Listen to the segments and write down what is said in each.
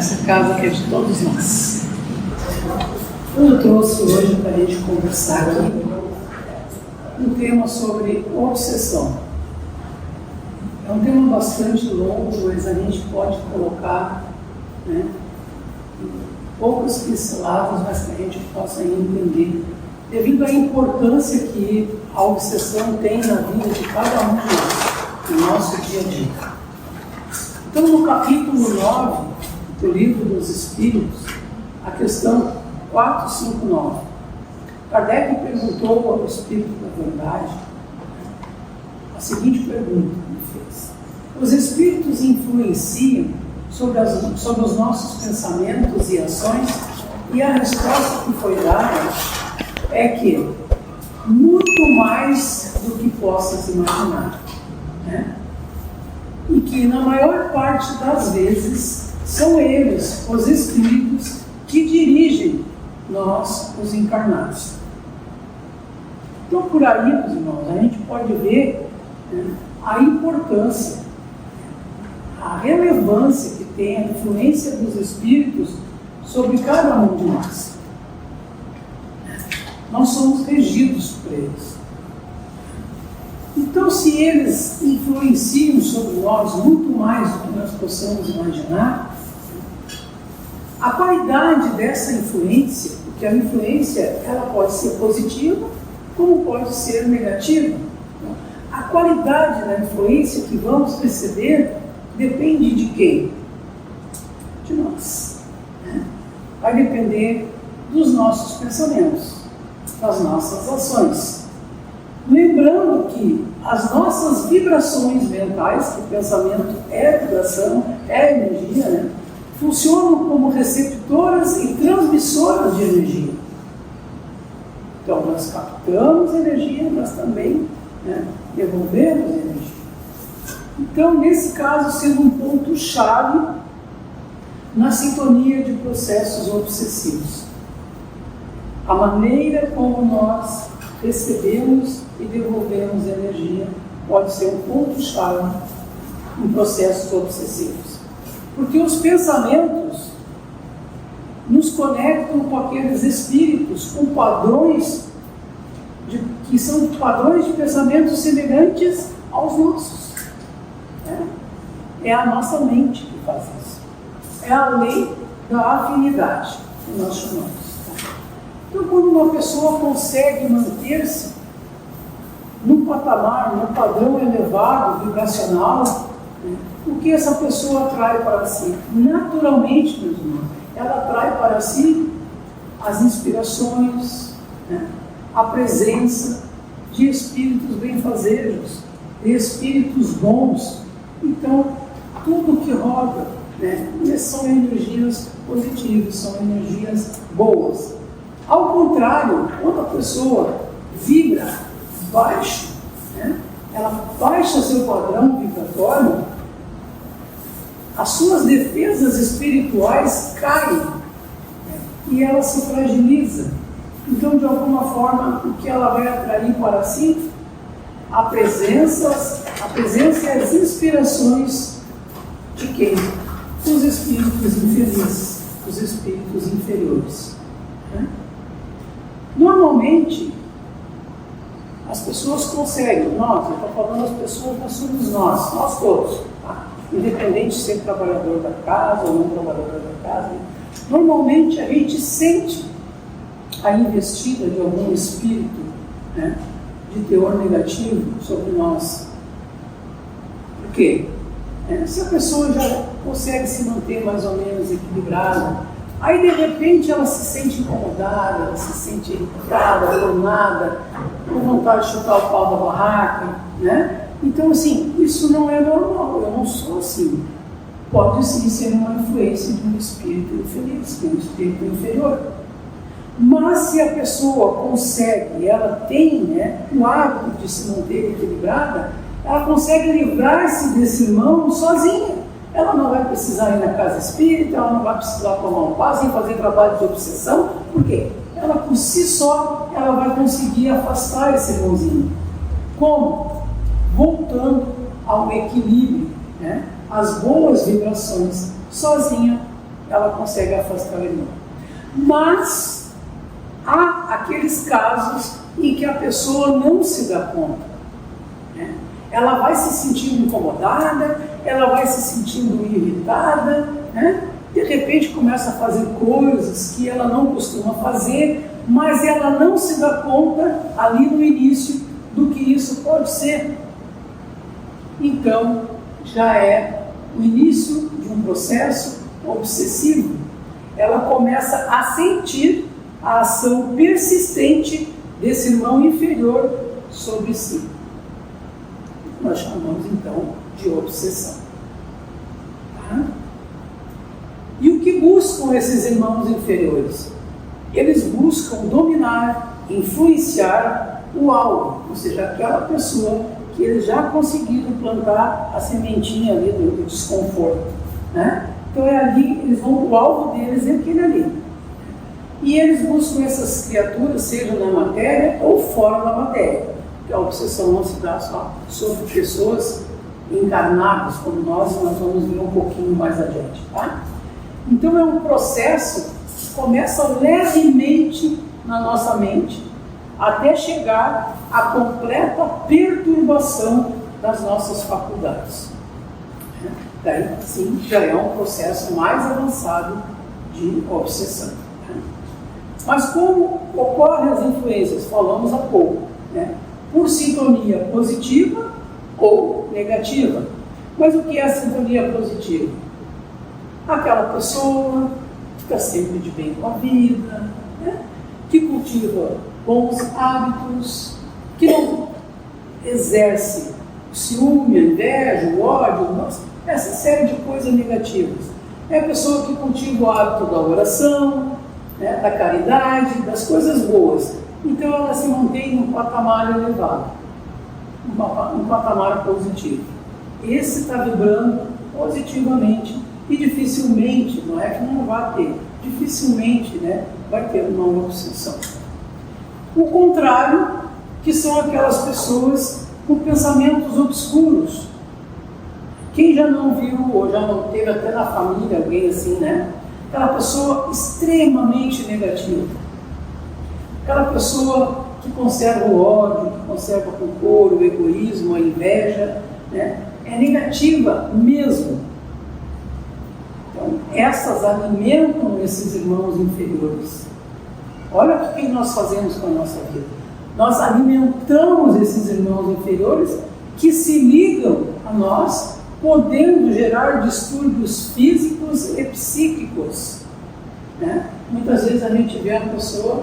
nessa casa que é de todos nós. Eu trouxe hoje para a gente conversar aqui um tema sobre obsessão. É um tema bastante longo, mas a gente pode colocar, né, poucas pinceladas, mas que a gente possa entender, devido à importância que a obsessão tem na vida de cada um de nós, no nosso dia a dia. Então, no capítulo 9 do Livro dos Espíritos, a questão 459, Kardec perguntou ao Espírito da Verdade a seguinte pergunta que ele fez: os Espíritos influenciam sobre os nossos pensamentos e ações? E a resposta que foi dada é que muito mais do que possa se imaginar, né? E que na maior parte das vezes são eles, os espíritos, que dirigem nós, os encarnados. Então, por aí, meus irmãos, a gente pode ver, né, a importância, a relevância que tem a influência dos espíritos sobre cada um de nós. Nós somos regidos por eles. Então, se eles influenciam sobre nós muito mais do que nós possamos imaginar, a qualidade dessa influência, porque a influência ela pode ser positiva, como pode ser negativa. A qualidade da influência que vamos receber depende de quem? De nós, né? Vai depender dos nossos pensamentos, das nossas ações. Lembrando que as nossas vibrações mentais, que o pensamento é vibração, é energia, né, funcionam como receptoras e transmissoras de energia. Então, nós captamos energia, mas também, né, devolvemos energia. Então, nesse caso, sendo um ponto-chave na sintonia de processos obsessivos. A maneira como nós recebemos e devolvemos energia pode ser um ponto-chave em processos obsessivos. Porque os pensamentos nos conectam com aqueles espíritos, com padrões, que são padrões de pensamentos semelhantes aos nossos. É a nossa mente que faz isso. É a lei da afinidade, que nós chamamos. Então, quando uma pessoa consegue manter-se num patamar, num padrão elevado, vibracional, né, o que essa pessoa atrai para si? Naturalmente, meus irmãos, ela atrai para si as inspirações, né, a presença de espíritos benfazejos, de espíritos bons. Então, tudo que roda, né, são energias positivas, são energias boas. Ao contrário, quando a pessoa vibra baixo, né, ela baixa seu padrão vibratório, as suas defesas espirituais caem, né, e ela se fragiliza. Então, de alguma forma, o que ela vai atrair para si? A presença e as inspirações de quem? Os espíritos infelizes, os espíritos inferiores, né? Normalmente, as pessoas conseguem, eu estou falando as pessoas, mas somos nós todos, tá? Independente de ser trabalhador da casa ou não trabalhador da casa, normalmente a gente sente a investida de algum espírito, né, de teor negativo sobre nós. Por quê? Se a pessoa já consegue se manter mais ou menos equilibrada, aí de repente ela se sente incomodada, ela se sente irritada, tornada, com vontade de chutar o pau da barraca, né? Então, assim, isso não é normal, eu não sou assim. Pode sim ser uma influência de um espírito infeliz, de um espírito inferior. Mas se a pessoa consegue, ela tem, né, o hábito de se manter equilibrada, ela consegue livrar-se desse irmão sozinha. Ela não vai precisar ir na casa espírita, ela não vai precisar tomar um passe e fazer trabalho de obsessão. Por quê? Ela por si só, ela vai conseguir afastar esse irmãozinho. Como? Voltando ao equilíbrio, né? As boas vibrações. Sozinha, ela consegue afastar o irmão. Mas há aqueles casos em que a pessoa não se dá conta, né? Ela vai se sentindo incomodada, ela vai se sentindo irritada, né? De repente começa a fazer coisas que ela não costuma fazer, mas ela não se dá conta ali no início do que isso pode ser. Então, já é o início de um processo obsessivo. Ela começa a sentir a ação persistente desse irmão inferior sobre si. Nós chamamos então de obsessão. Tá? E o que buscam esses irmãos inferiores? Eles buscam dominar, influenciar o alvo, ou seja, aquela pessoa que eles já conseguiram plantar a sementinha ali do desconforto, né? Então é ali, o alvo deles é aquele ali. E eles buscam essas criaturas, seja na matéria ou fora da matéria. Porque a obsessão não se dá só sobre pessoas encarnadas como nós vamos ver um pouquinho mais adiante, tá? Então é um processo que começa levemente na nossa mente, até chegar à completa perturbação das nossas faculdades. Daí, sim, já é um processo mais avançado de obsessão. Mas como ocorrem as influências? Falamos há pouco, né? Por sintonia positiva ou negativa. Mas o que é a sintonia positiva? Aquela pessoa que está sempre de bem com a vida, né? Que cultiva bons hábitos, que não exerce o ciúme, a inveja, o ódio, essa série de coisas negativas. É a pessoa que cultiva o hábito da oração, né, da caridade, das coisas boas. Então ela se mantém num patamar elevado, um patamar positivo. Esse está vibrando positivamente e dificilmente, não é que não vai ter, dificilmente, né, vai ter uma obsessão. O contrário, que são aquelas pessoas com pensamentos obscuros. Quem já não viu, ou já não teve até na família alguém assim, né? Aquela pessoa extremamente negativa. Aquela pessoa que conserva o ódio, que conserva o rancor, o egoísmo, a inveja, né? É negativa mesmo. Então, essas alimentam esses irmãos inferiores. Olha o que nós fazemos com a nossa vida. Nós alimentamos esses irmãos inferiores que se ligam a nós, podendo gerar distúrbios físicos e psíquicos. Né? Muitas vezes a gente vê a pessoa,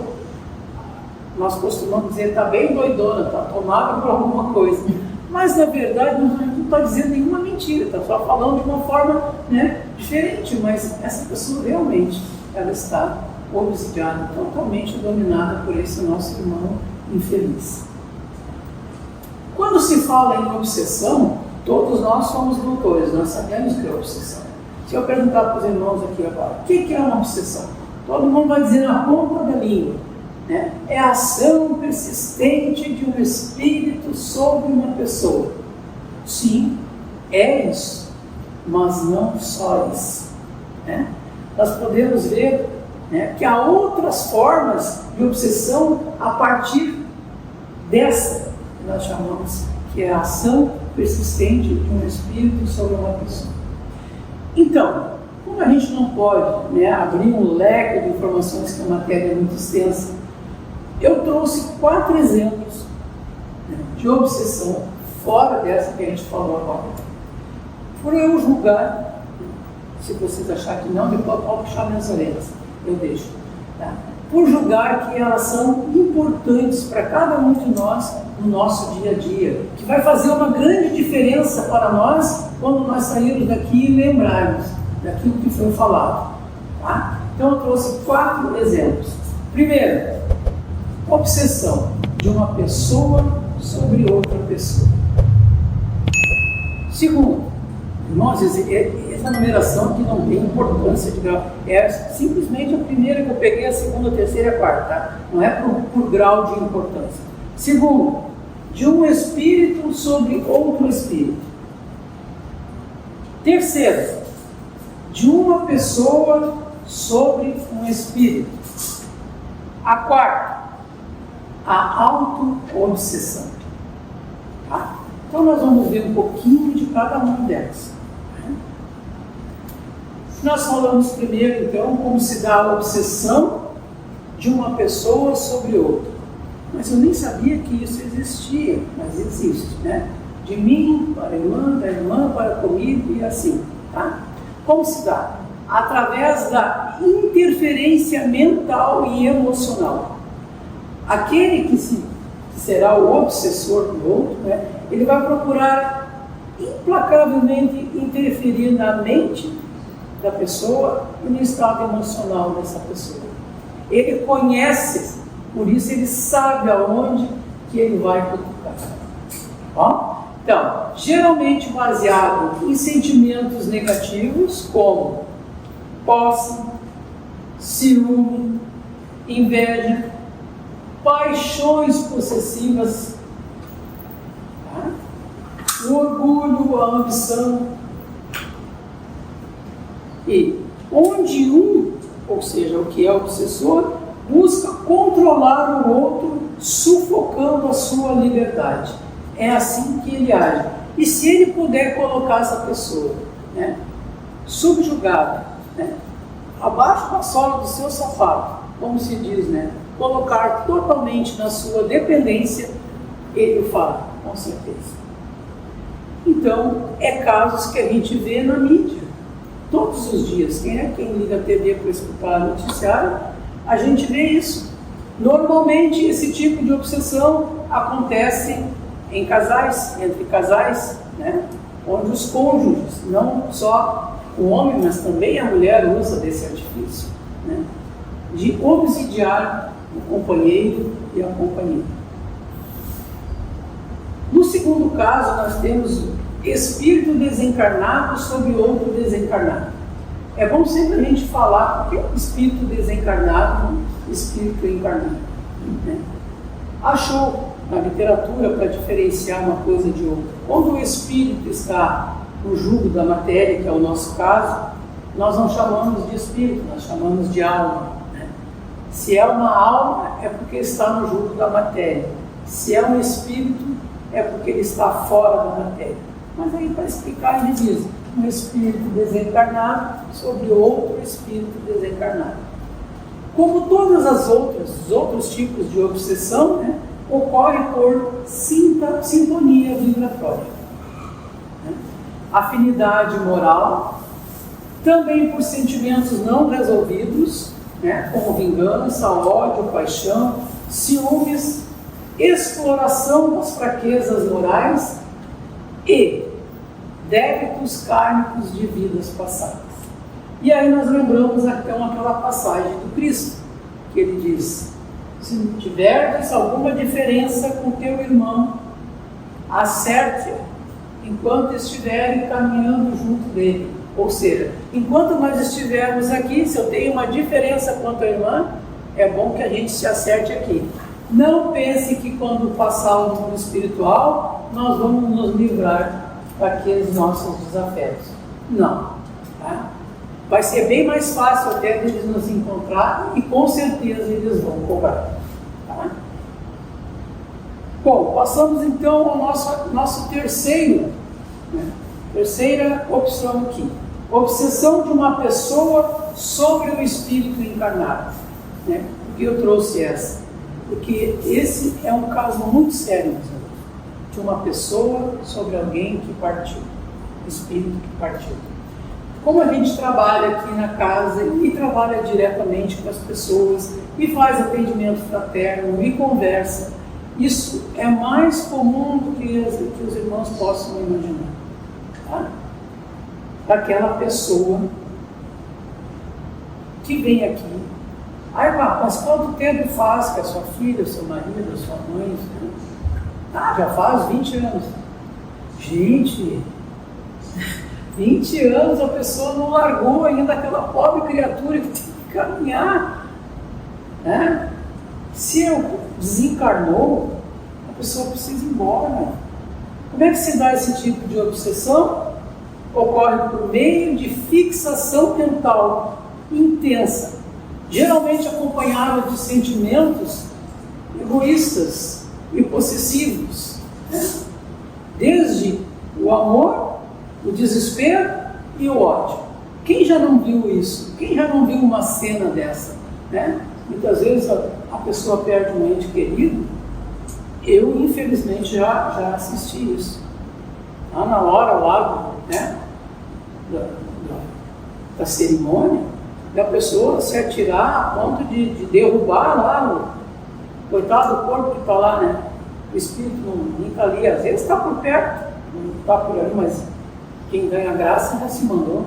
nós costumamos dizer, está bem doidona, está tomada por alguma coisa. Mas na verdade não está dizendo nenhuma mentira, está só falando de uma forma, né, diferente, mas essa pessoa realmente ela está obsidiada, totalmente dominada por esse nosso irmão infeliz. Quando se fala em obsessão, todos nós somos doutores, nós sabemos o que é obsessão. Se eu perguntar para os irmãos aqui agora, o que é uma obsessão? Todo mundo vai dizer na ponta da língua, né? É a ação persistente de um espírito sobre uma pessoa. Sim, é isso, mas não só isso, né? Nós podemos ver, né, que há outras formas de obsessão a partir dessa que nós chamamos que é a ação persistente de um espírito sobre uma pessoa. Então, como a gente não pode, né, abrir um leque de informações que a matéria é muito extensa, eu trouxe 4 exemplos, né, de obsessão fora dessa que a gente falou agora. Por eu julgar, se vocês acharem que não, depois pode puxar minhas orelhas, eu deixo. Tá? Por julgar que elas são importantes para cada um de nós no nosso dia a dia, que vai fazer uma grande diferença para nós quando nós sairmos daqui e lembrarmos daquilo que foi falado. Tá? Então eu trouxe 4 exemplos. Primeiro, obsessão de uma pessoa sobre outra pessoa. Segundo, irmãos, essa numeração aqui não tem importância de grau, é simplesmente a primeira que eu peguei, a segunda, a terceira e a quarta, tá? Não é por grau de importância. Segundo, de um espírito sobre outro espírito. Terceiro, de uma pessoa sobre um espírito. A quarta, a auto-obsessão. Tá? Então nós vamos ver um pouquinho de cada uma delas. Nós falamos primeiro, então, como se dá a obsessão de uma pessoa sobre outra. Mas eu nem sabia que isso existia, mas existe, né? De mim para a irmã, da irmã para comigo e assim, tá? Como se dá? Através da interferência mental e emocional. Aquele que será o obsessor do outro, né? Ele vai procurar implacavelmente interferir na mente da pessoa e no estado emocional dessa pessoa. Ele conhece, por isso ele sabe aonde que ele vai cutucar. Ó? Então, geralmente baseado em sentimentos negativos como posse, ciúme, inveja, paixões possessivas, tá? O orgulho, a ambição. E onde ou seja, o que é obsessor, busca controlar o outro, sufocando a sua liberdade. É assim que ele age. E se ele puder colocar essa pessoa, né, subjugada, né, abaixo da sola do seu sapato, como se diz, né, colocar totalmente na sua dependência, ele o fará, com certeza. Então, é casos que a gente vê na mídia, todos os dias. Quem liga a TV para escutar noticiário, a gente vê isso. Normalmente, esse tipo de obsessão acontece em casais, entre casais, né, onde os cônjuges, não só o homem, mas também a mulher usa desse artifício, né, de obsidiar o companheiro e a companheira. No segundo caso, nós temos espírito desencarnado sobre outro desencarnado. É bom sempre a gente falar porque é espírito desencarnado, espírito encarnado, né? Achou na literatura para diferenciar uma coisa de outra. Quando o espírito está no jugo da matéria, que é o nosso caso, nós não chamamos de espírito, nós chamamos de alma, né? Se é uma alma, é porque está no jugo da matéria. Se é um espírito, é porque ele está fora da matéria. Mas aí, para explicar, ele diz um espírito desencarnado sobre outro espírito desencarnado. Como todas os outros tipos de obsessão, né, ocorre por sintonia vibratória. Né? Afinidade moral, também por sentimentos não resolvidos, né, como vingança, ódio, paixão, ciúmes, exploração das fraquezas morais e débitos kármicos de vidas passadas. E aí nós lembramos então aquela passagem do Cristo, que ele diz: se tiveres alguma diferença com teu irmão, acerte enquanto estiverem caminhando junto dele. Ou seja, enquanto nós estivermos aqui, se eu tenho uma diferença com a tua irmã, é bom que a gente se acerte aqui. Não pense que quando passar o mundo espiritual, nós vamos nos livrar daqueles nossos desafetos. Não. Tá? Vai ser bem mais fácil até deles nos encontrar e com certeza eles vão cobrar. Tá? Bom, passamos então ao nosso terceira opção aqui. Obsessão de uma pessoa sobre o espírito encarnado. Né? Por que eu trouxe essa? Porque esse é um caso muito sério, de uma pessoa sobre alguém que partiu, espírito que partiu. Como a gente trabalha aqui na casa e trabalha diretamente com as pessoas e faz atendimento fraterno e conversa, isso é mais comum do que os irmãos possam imaginar. Tá? Daquela pessoa que vem aqui. Aí, mas quanto tempo faz que a sua filha, o seu marido, a sua mãe... Né? Ah, já faz 20 anos. Gente, 20 anos a pessoa não largou ainda aquela pobre criatura que tem que caminhar. Né? Se desencarnou, a pessoa precisa ir embora. Como é que se dá esse tipo de obsessão? ocorre por meio de fixação mental intensa, geralmente acompanhada de sentimentos egoístas e possessivos, né? Desde o amor, o desespero e o ódio. Quem já não viu isso? Quem já não viu uma cena dessa, né? Muitas vezes a pessoa perde um ente querido. Eu, infelizmente, já assisti isso. Lá na hora lá, né, da cerimônia, da pessoa se atirar a ponto de derrubar lá o coitado do corpo que está lá, né? O espírito não está ali, às vezes está por perto, não está por ali, mas quem ganha graça já se mandou.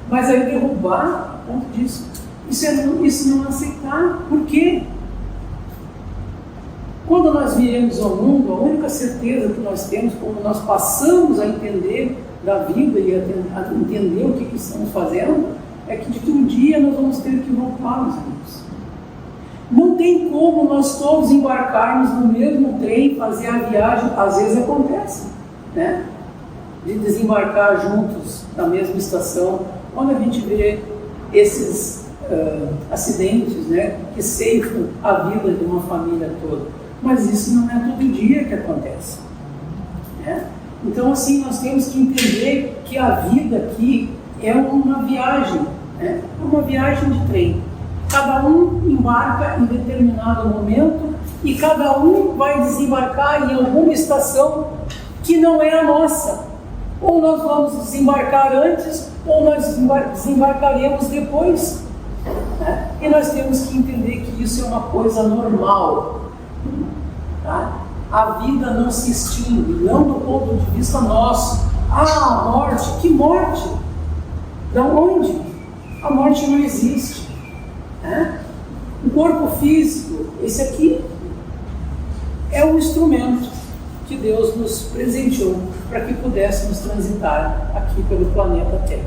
Mas aí derrubar a ponto disso, isso não aceitar. Por quê? Quando nós viemos ao mundo, a única certeza que nós temos, quando nós passamos a entender da vida e a entender o que estamos fazendo, é que de que um dia nós vamos ter que voltar, meus amigos. Não tem como nós todos embarcarmos no mesmo trem, fazer a viagem. Às vezes acontece, né? De desembarcar juntos na mesma estação, quando a gente vê esses acidentes, né, que ceifam a vida de uma família toda. Mas isso não é todo dia que acontece, né? Então, assim, nós temos que entender que a vida aqui é uma viagem, né? Uma viagem de trem. Cada um embarca em determinado momento e cada um vai desembarcar em alguma estação que não é a nossa. Ou nós vamos desembarcar antes, ou nós desembarcaremos depois, né? E nós temos que entender que isso é uma coisa normal, tá? A vida não se extingue, não do ponto de vista nosso. Ah, a morte, que morte? Da onde? A morte não existe, né? O corpo físico, esse aqui, é um instrumento que Deus nos presenteou para que pudéssemos transitar aqui pelo planeta Terra,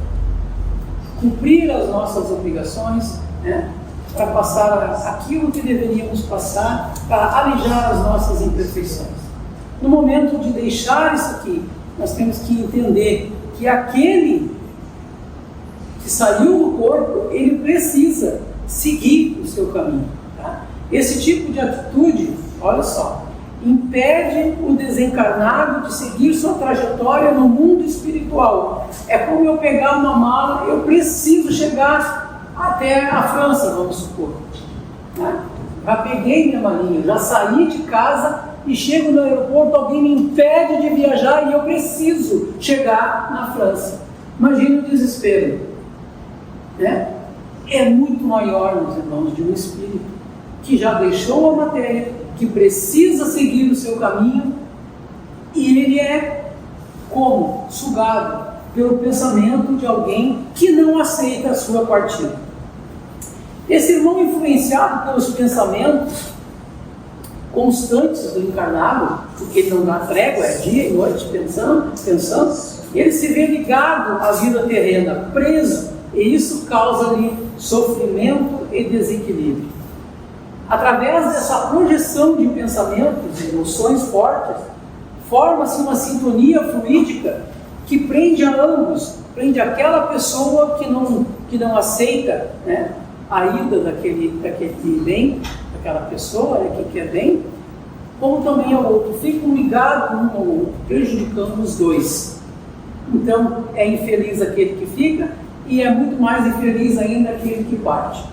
cumprir as nossas obrigações, né, para passar aquilo que deveríamos passar, para alijar as nossas imperfeições. No momento de deixar isso aqui, nós temos que entender que aquele que saiu do corpo, ele precisa seguir o seu caminho, tá? Esse tipo de atitude, olha só, impede o desencarnado de seguir sua trajetória no mundo espiritual. É como eu pegar uma mala, eu preciso chegar até a França, vamos supor, né? Já peguei minha malinha, já saí de casa e chego no aeroporto, alguém me impede de viajar e eu preciso chegar na França. Imagina o desespero, né? É muito maior, meus irmãos, de um espírito que já deixou a matéria, que precisa seguir o seu caminho, e ele é como? Sugado pelo pensamento de alguém que não aceita a sua partida. Esse irmão, influenciado pelos pensamentos constantes do encarnado, porque ele não dá trégua, é dia e noite pensando, ele se vê ligado à vida terrena, preso, e isso causa-lhe sofrimento e desequilíbrio. Através dessa projeção de pensamentos e emoções fortes, forma-se uma sintonia fluídica que prende a ambos, prende aquela pessoa que não aceita, né, a ida daquele bem, daquela pessoa, né, que quer bem, como também ao outro. Ficam ligados um ao outro, prejudicando os dois. Então, é infeliz aquele que fica e é muito mais infeliz ainda aquele que parte.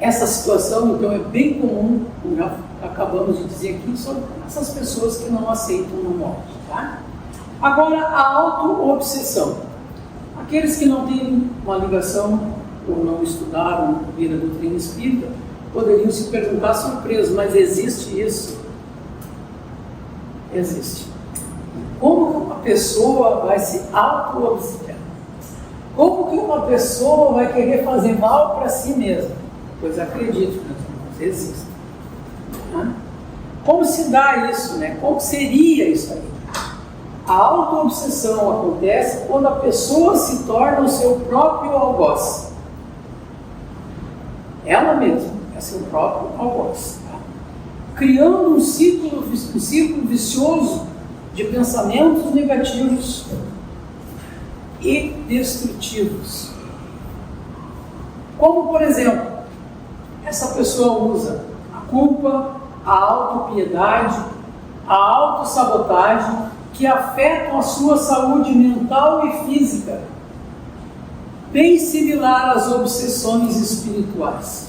Essa situação, então, é bem comum, como já acabamos de dizer aqui, sobre essas pessoas que não aceitam a morte, tá? Agora, a auto-obsessão. Aqueles que não têm uma ligação ou não estudaram a vida do doutrina espírita poderiam se perguntar surpresos, mas existe isso? Existe. Como uma pessoa vai se auto-obsediar? Como que uma pessoa vai querer fazer mal para si mesma? Pois acredito, meus irmãos, existe. Como se dá isso, né? Como seria isso aí? A auto-obsessão acontece quando a pessoa se torna o seu próprio algoz. Ela mesma é seu próprio algoz. Tá? criando um círculo vicioso de pensamentos negativos e destrutivos. Como, por exemplo, essa pessoa usa a culpa, a autopiedade, a autossabotagem, que afetam a sua saúde mental e física, bem similar às obsessões espirituais.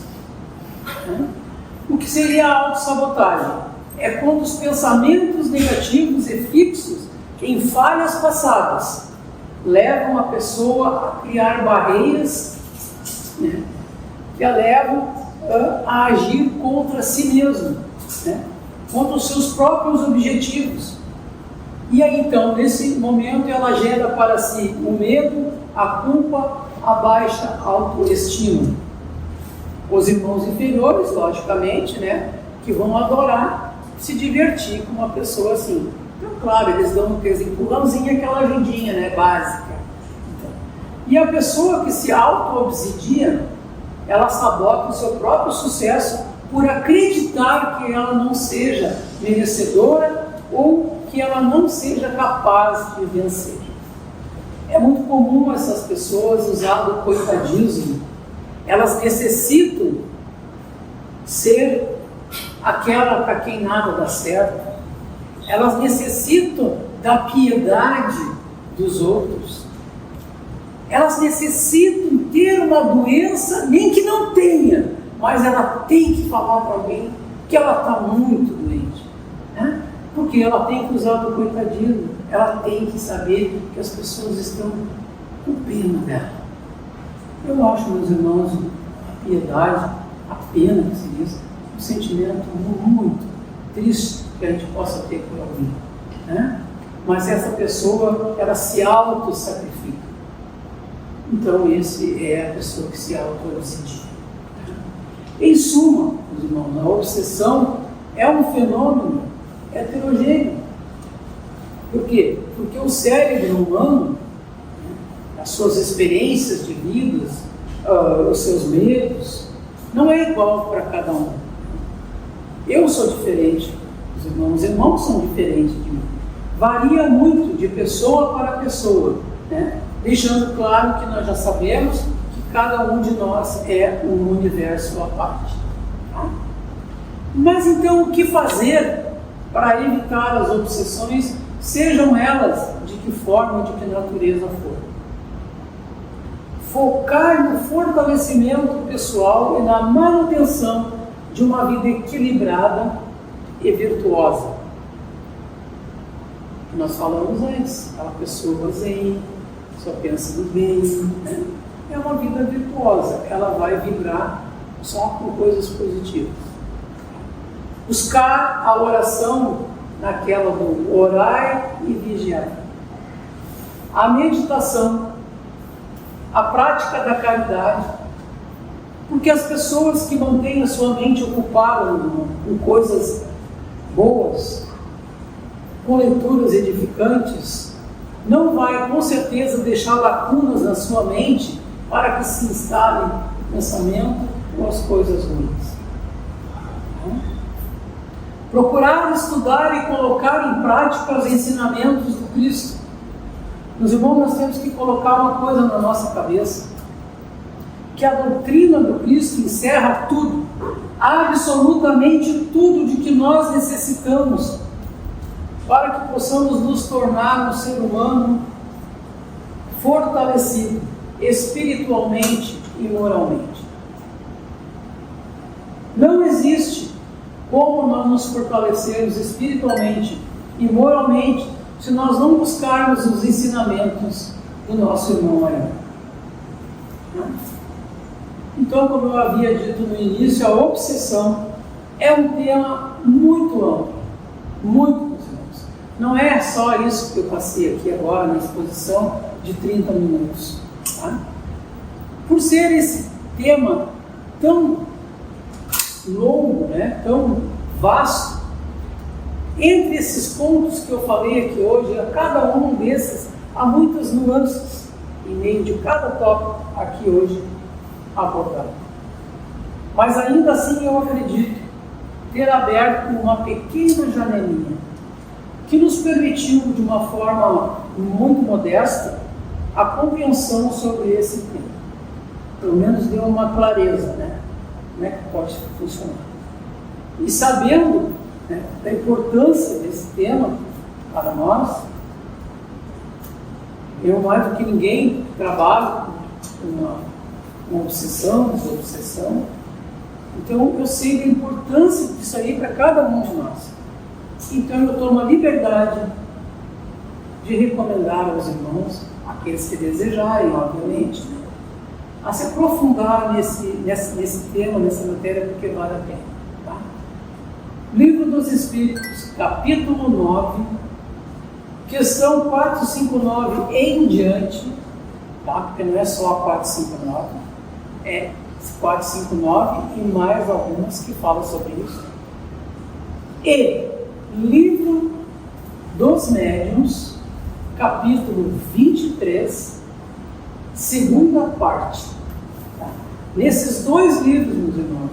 O que seria a autossabotagem? É quando os pensamentos negativos e fixos em falhas passadas levam a pessoa a criar barreiras, que a levam a agir contra si mesmo, contra os seus próprios objetivos. E aí então, nesse momento, ela gera para si o medo, a culpa, a baixa autoestima. Os irmãos inferiores, logicamente, que vão adorar se divertir com uma pessoa assim. Então, claro, eles dão aqueles empurrãozinho, aquela ajudinha, básica. Então, e a pessoa que se auto-obsidia, ela sabota o seu próprio sucesso por acreditar que ela não seja merecedora ou que ela não seja capaz de vencer. É muito comum essas pessoas usar o coitadismo. Elas necessitam ser aquela para quem nada dá certo. Elas necessitam da piedade dos outros. Elas necessitam ter uma doença, nem que não tenha, mas ela tem que falar para alguém que ela está muito doente, porque ela tem que usar do coitadismo. Ela tem que saber que as pessoas estão com pena dela. Eu acho, meus irmãos, a piedade, a pena que se diz, um sentimento muito triste que a gente possa ter por alguém. Mas essa pessoa, ela se auto-sacrifica. Então, esse é a pessoa que se auto-obsidia. Em suma, meus irmãos, a obsessão é um fenômeno heterogêneo. Por quê? Porque o cérebro humano, as suas experiências de vida, os seus medos, não é igual para cada um. Eu sou diferente, os irmãos são diferentes de mim. Varia muito de pessoa para pessoa, deixando claro que nós já sabemos que cada um de nós é um universo à parte. Mas então, o que fazer para evitar as obsessões, sejam elas de que forma, de que natureza for? Focar no fortalecimento pessoal e na manutenção de uma vida equilibrada e virtuosa. Nós falamos antes, aquela pessoa zen, só pensa no bem, é uma vida virtuosa, ela vai vibrar só com coisas positivas. Buscar a oração naquela do orai e vigiar. A meditação, a prática da caridade, porque as pessoas que mantêm a sua mente ocupada com coisas boas, com leituras edificantes, não vai com certeza deixar lacunas na sua mente para que se instale o pensamento com as coisas ruins. Procurar estudar e colocar em prática os ensinamentos do Cristo. Meus irmãos, nós temos que colocar uma coisa na nossa cabeça, que a doutrina do Cristo encerra tudo, absolutamente tudo de que nós necessitamos para que possamos nos tornar um ser humano fortalecido espiritualmente e moralmente. Não existe como nós nos fortalecermos espiritualmente e moralmente se nós não buscarmos os ensinamentos do nosso irmão maior. Então, como eu havia dito no início, a obsessão é um tema muito amplo, muito, meus irmãos. Não é só isso que eu passei aqui agora na exposição de 30 minutos. Por ser esse tema tão longo, tão vasto, entre esses pontos que eu falei aqui hoje, a cada um desses há muitas nuances em meio de cada tópico aqui hoje abordado. Mas ainda assim eu acredito ter aberto uma pequena janelinha que nos permitiu, de uma forma muito modesta, a compreensão sobre esse tema. Pelo menos deu uma clareza, né? Como é que pode funcionar. E sabendo, né, da importância desse tema para nós, eu, mais do que ninguém, trabalho com uma obsessão, desobsessão. Então, eu sei da importância disso aí para cada um de nós. Então, eu tomo a liberdade de recomendar aos irmãos, aqueles que desejarem, obviamente, né, a se aprofundar nesse tema, nessa matéria, porque vale a pena. Tá? Livro dos Espíritos, capítulo 9, questão 459 em diante, tá? Porque não é só a 459, é 459 e mais algumas que falam sobre isso. E Livro dos Médiuns, capítulo 23, segunda parte. Tá? Nesses dois livros, meus irmãos,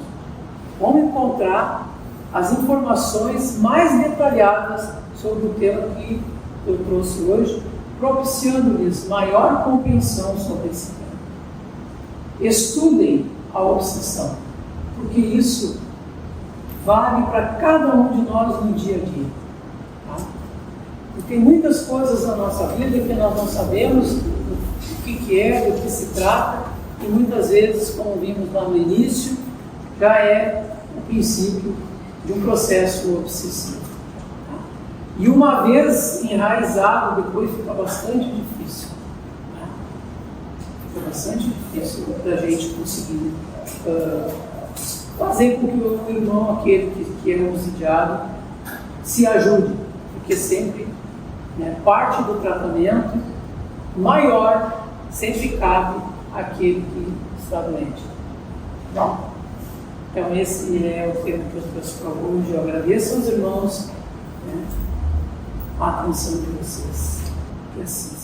vamos encontrar as informações mais detalhadas sobre o tema que eu trouxe hoje, propiciando-lhes maior compreensão sobre esse tema. Estudem a obsessão, porque isso vale para cada um de nós no dia a dia. Tá? E tem muitas coisas na nossa vida que nós não sabemos o que é, do que se trata, e muitas vezes, como vimos lá no início, já é o princípio de um processo obsessivo. Tá? E uma vez enraizado, depois fica bastante difícil. Tá? Fica bastante difícil da gente conseguir fazer com que o irmão, aquele que é obsidiado, se ajude, porque sempre, né, parte do tratamento maior sempre cabe àquele que está doente. Bom, então esse é o tema que eu trouxe para hoje. Eu agradeço aos irmãos, né, a atenção de vocês. Que assim